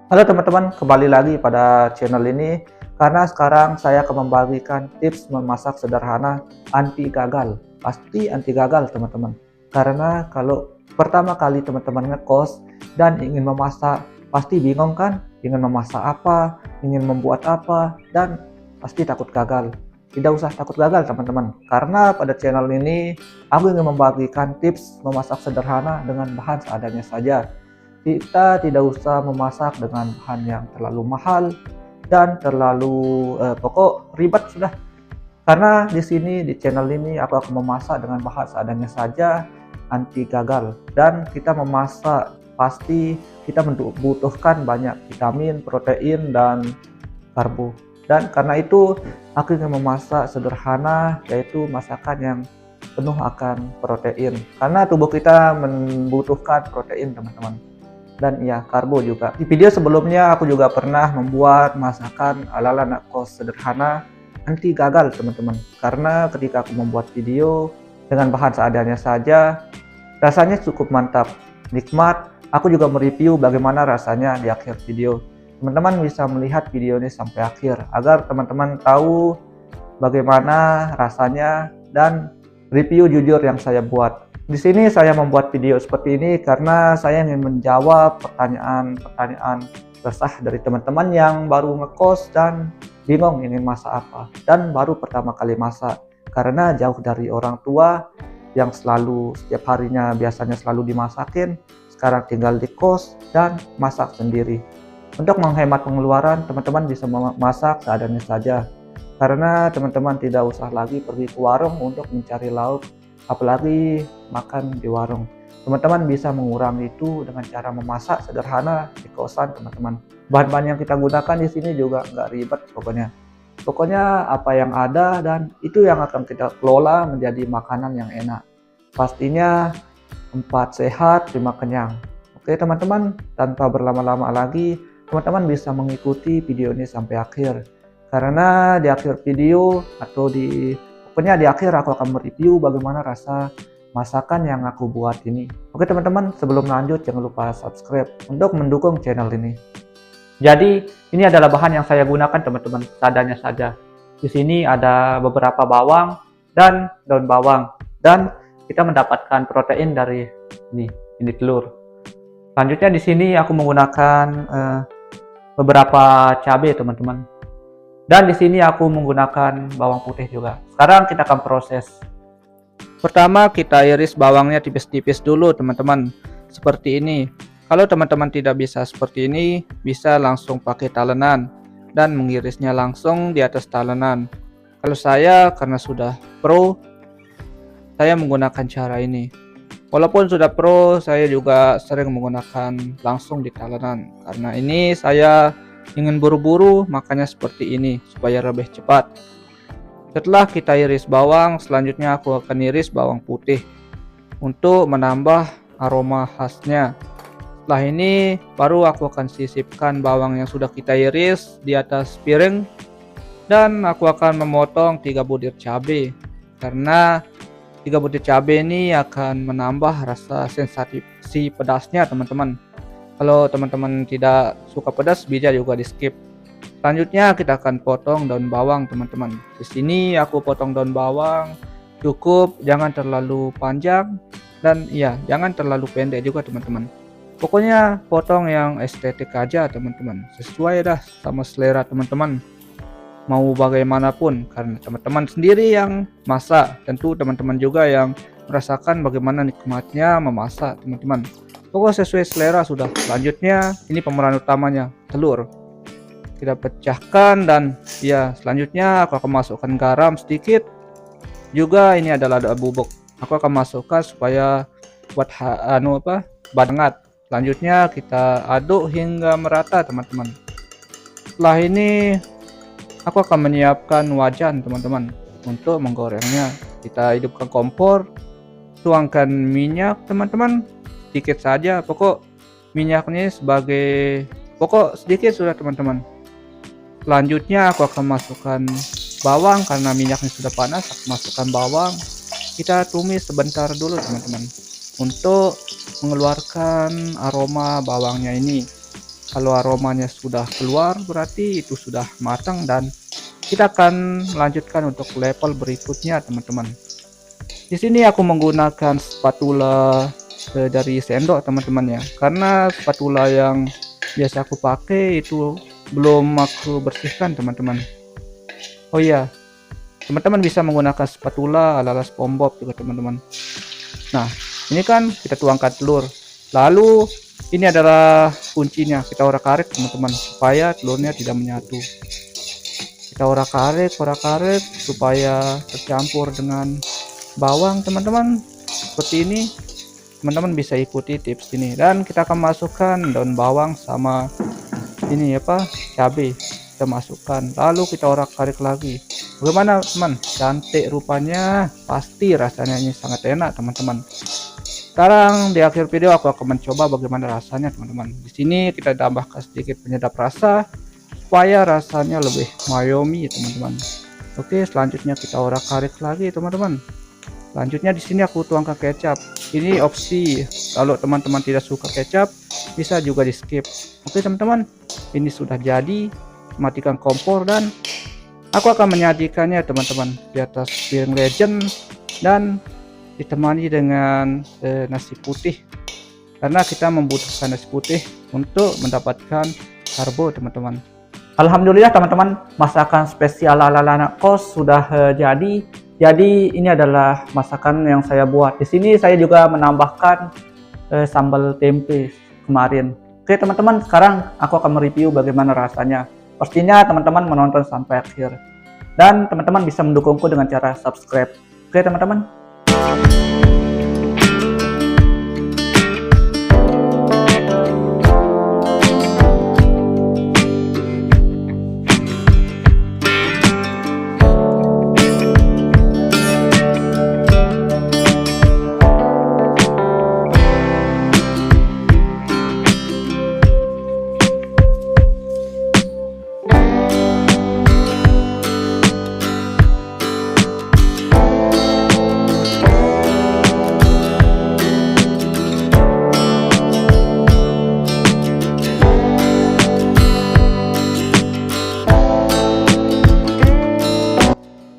Halo teman-teman, kembali lagi pada channel ini karena sekarang saya akan membagikan tips memasak sederhana anti gagal. Pasti anti gagal teman-teman. Karena kalau pertama kali teman-teman ngekos dan ingin memasak, pasti bingung kan? Ingin memasak apa, ingin membuat apa, dan pasti takut gagal. Tidak usah takut gagal teman-teman, karena pada channel ini aku ingin membagikan tips memasak sederhana dengan bahan seadanya saja. Kita tidak usah memasak dengan bahan yang terlalu mahal dan terlalu pokok ribet sudah. Karena di sini di channel ini aku akan memasak dengan bahan seadanya saja, anti gagal. Dan kita memasak pasti kita membutuhkan banyak vitamin, protein, dan karbo. Dan karena itu aku ingin memasak sederhana, yaitu masakan yang penuh akan protein. Karena tubuh kita membutuhkan protein teman-teman, dan ya karbo juga. Di video sebelumnya aku juga pernah membuat masakan ala-ala anak kos sederhana anti gagal teman-teman. Karena ketika aku membuat video dengan bahan seadanya saja, rasanya cukup mantap, nikmat. Aku juga mereview bagaimana rasanya di akhir video. Teman-teman bisa melihat video ini sampai akhir agar teman-teman tahu bagaimana rasanya dan review jujur yang saya buat. Di sini saya membuat video seperti ini karena saya ingin menjawab pertanyaan-pertanyaan resah dari teman-teman yang baru ngekos dan bingung ingin masak apa dan baru pertama kali masak karena jauh dari orang tua yang selalu setiap harinya biasanya selalu dimasakin, sekarang tinggal di kos dan masak sendiri. Untuk menghemat pengeluaran, teman-teman bisa memasak seadanya saja karena teman-teman tidak usah lagi pergi ke warung untuk mencari lauk, apalagi makan di warung. Teman-teman bisa mengurangi itu dengan cara memasak sederhana di kosan teman-teman. Bahan-bahan yang kita gunakan di sini juga nggak ribet pokoknya. Pokoknya apa yang ada dan itu yang akan kita kelola menjadi makanan yang enak. Pastinya 4 sehat, 5 kenyang. Oke teman-teman, tanpa berlama-lama lagi, teman-teman bisa mengikuti video ini sampai akhir. Karena di akhir video atau pokoknya di akhir aku akan mereview bagaimana rasa masakan yang aku buat ini. Oke teman-teman, sebelum lanjut jangan lupa subscribe untuk mendukung channel ini. Jadi ini adalah bahan yang saya gunakan teman-teman, seadanya saja. Di sini ada beberapa bawang dan daun bawang, dan kita mendapatkan protein dari ini telur. Selanjutnya di sini aku menggunakan beberapa cabai teman-teman. Dan di sini aku menggunakan bawang putih juga. Sekarang kita akan proses. Pertama kita iris bawangnya tipis-tipis dulu teman-teman. Seperti ini. Kalau teman-teman tidak bisa seperti ini, bisa langsung pakai talenan dan mengirisnya langsung di atas talenan. Kalau saya karena sudah pro, saya menggunakan cara ini. Walaupun sudah pro, saya juga sering menggunakan langsung di talenan. Karena ini saya ingin buru-buru, makanya seperti ini supaya lebih cepat. Setelah kita iris bawang, selanjutnya aku akan iris bawang putih untuk menambah aroma khasnya. Setelah ini baru aku akan sisipkan bawang yang sudah kita iris di atas piring, dan aku akan memotong 3 butir cabai karena 3 butir cabai ini akan menambah rasa sensasi pedasnya teman-teman. Kalau teman-teman tidak suka pedas, bisa juga di skip. Selanjutnya kita akan potong daun bawang teman-teman. Di sini aku potong daun bawang cukup, jangan terlalu panjang dan ya jangan terlalu pendek juga teman-teman. Pokoknya potong yang estetik aja teman-teman, sesuai dah sama selera teman-teman. Mau bagaimanapun, karena teman-teman sendiri yang masak, tentu teman-teman juga yang merasakan bagaimana nikmatnya memasak teman-teman. Pokoknya sesuai selera sudah. Selanjutnya ini pemeran utamanya, telur. Kita pecahkan dan ya selanjutnya aku akan masukkan garam sedikit. Juga ini adalah ada bubuk. Aku akan masukkan supaya buat banget. Selanjutnya kita aduk hingga merata teman-teman. Setelah ini aku akan menyiapkan wajan teman-teman untuk menggorengnya. Kita hidupkan kompor, tuangkan minyak teman-teman, sedikit saja, pokok minyaknya pokok sedikit sudah teman-teman. Selanjutnya aku akan masukkan bawang karena minyaknya sudah panas. Aku masukkan bawang, kita tumis sebentar dulu teman-teman untuk mengeluarkan aroma bawangnya ini. Kalau aromanya sudah keluar berarti itu sudah matang, dan kita akan melanjutkan untuk level berikutnya teman-teman. Di sini aku menggunakan spatula dari sendok teman-teman ya, karena spatula yang biasa aku pakai itu belum aku bersihkan teman-teman. Oh iya, teman-teman bisa menggunakan spatula ala-ala SpongeBob juga teman-teman. Nah, ini kan kita tuangkan telur. Lalu ini adalah kuncinya, kita orak-arik teman-teman supaya telurnya tidak menyatu. Kita orak-arik supaya tercampur dengan bawang teman-teman. Seperti ini. Teman-teman bisa ikuti tips ini, dan kita akan masukkan daun bawang sama ini apa, cabai. Kita masukkan, lalu kita orak-arik lagi. Bagaimana teman? Cantik rupanya, pasti rasanya ini sangat enak teman-teman. Sekarang di akhir video aku akan mencoba bagaimana rasanya teman-teman. Di sini kita tambahkan sedikit penyedap rasa supaya rasanya lebih mayomi teman-teman. Oke, selanjutnya kita orak-arik lagi teman-teman. Selanjutnya di sini aku tuangkan kecap. Ini opsi, kalau teman-teman tidak suka kecap bisa juga di skip. Oke teman-teman, ini sudah jadi. Matikan kompor dan aku akan menyajikannya teman-teman di atas piring legend dan ditemani dengan nasi putih, karena kita membutuhkan nasi putih untuk mendapatkan karbo teman-teman. Alhamdulillah teman-teman, masakan spesial ala anak kos sudah jadi. Jadi ini adalah masakan yang saya buat. Di sini saya juga menambahkan sambal tempe kemarin. Oke teman-teman, sekarang aku akan mereview bagaimana rasanya. Pastinya teman-teman menonton sampai akhir. Dan teman-teman bisa mendukungku dengan cara subscribe. Oke teman-teman.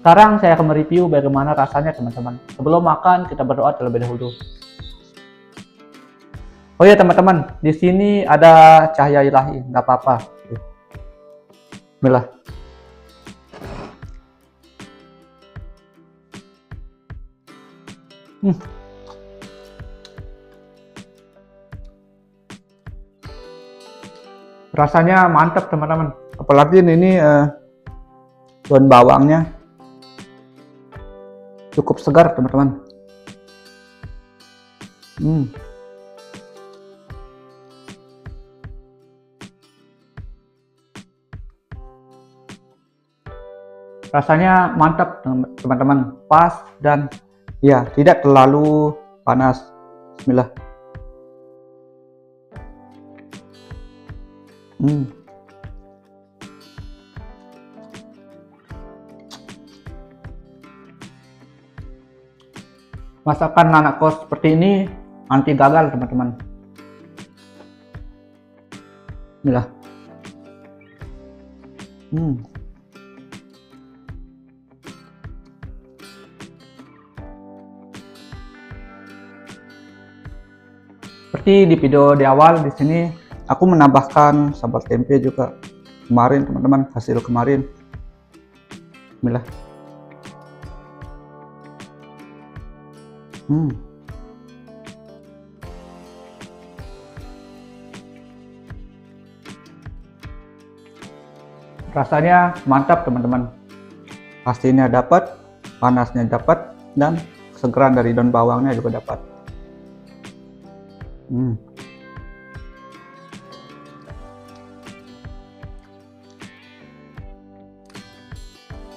Sekarang saya akan mereview bagaimana rasanya teman-teman. Sebelum makan kita berdoa terlebih dahulu. Oh ya teman-teman, di sini ada cahaya ilahi, nggak apa-apa. Bismillah. Rasanya mantap teman-teman. Apalagi ini daun bawangnya cukup segar teman-teman. Rasanya mantap teman-teman, pas dan ya tidak terlalu panas. Bismillah. Masakan anak kos seperti ini anti gagal teman-teman. Bismillah. Seperti di video di awal, di sini aku menambahkan sambal tempe juga kemarin teman-teman, hasil kemarin. Bismillah. Rasanya mantap teman-teman. Pastinya dapat, panasnya dapat, dan kesegaran dari daun bawangnya juga dapat.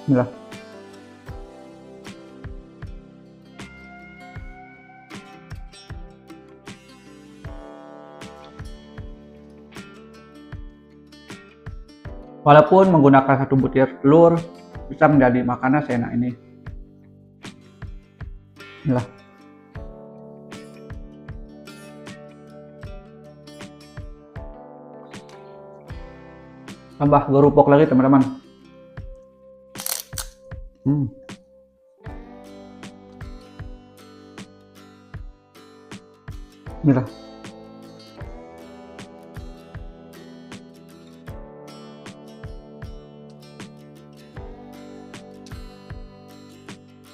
Bismillah. Walaupun menggunakan satu butir telur bisa menjadi makanan seenak ini. Bismillah. Tambah gerupok lagi teman-teman. Inilah.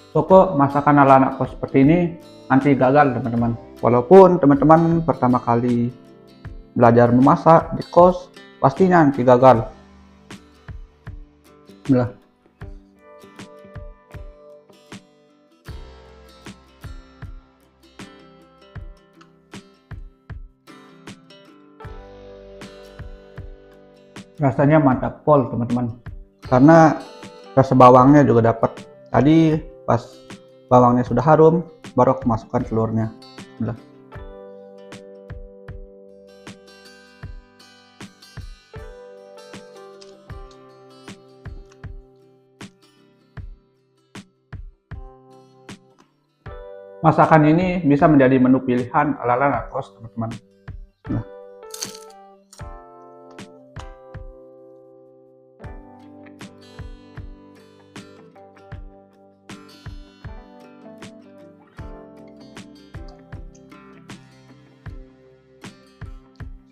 Pokok masakan ala anak kos seperti ini anti gagal teman-teman. Walaupun teman-teman pertama kali belajar memasak di kos, pastinya anti gagal. Inilah. Rasanya mantap pol teman-teman, karena rasa bawangnya juga dapat. Tadi pas bawangnya sudah harum, baru aku masukkan telurnya. Udah. Masakan ini bisa menjadi menu pilihan ala-ala anak kos teman-teman. Nah.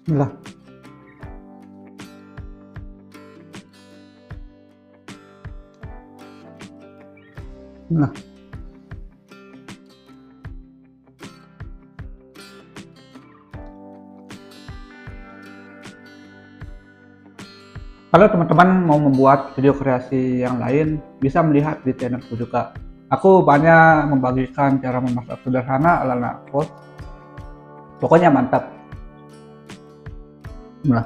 Inilah. Nah. Kalau teman-teman mau membuat video kreasi yang lain, bisa melihat di channelku juga. Aku banyak membagikan cara memasak sederhana ala anak kos. Pokoknya mantap. Nah.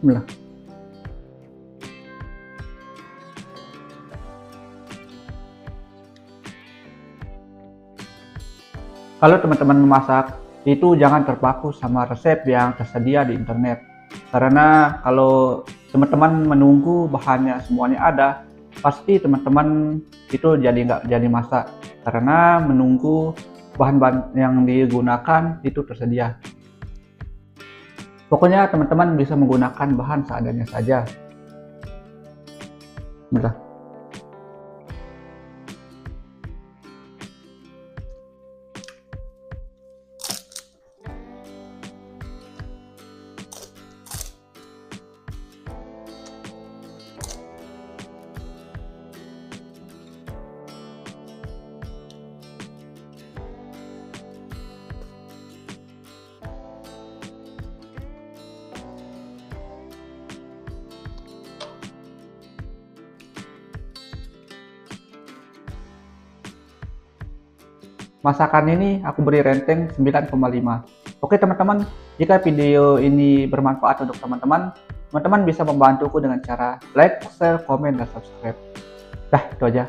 Nah. Kalau teman-teman memasak, itu jangan terpaku sama resep yang tersedia di internet. Karena kalau teman-teman menunggu bahannya semuanya ada, pasti teman-teman itu nggak jadi masak. Karena menunggu bahan-bahan yang digunakan itu tersedia. Pokoknya teman-teman bisa menggunakan bahan seadanya saja. Mudah. Masakan ini aku beri rating 9,5. Oke teman-teman, jika video ini bermanfaat untuk teman-teman, teman-teman bisa membantuku dengan cara like, share, komen, dan subscribe. Dah, itu aja.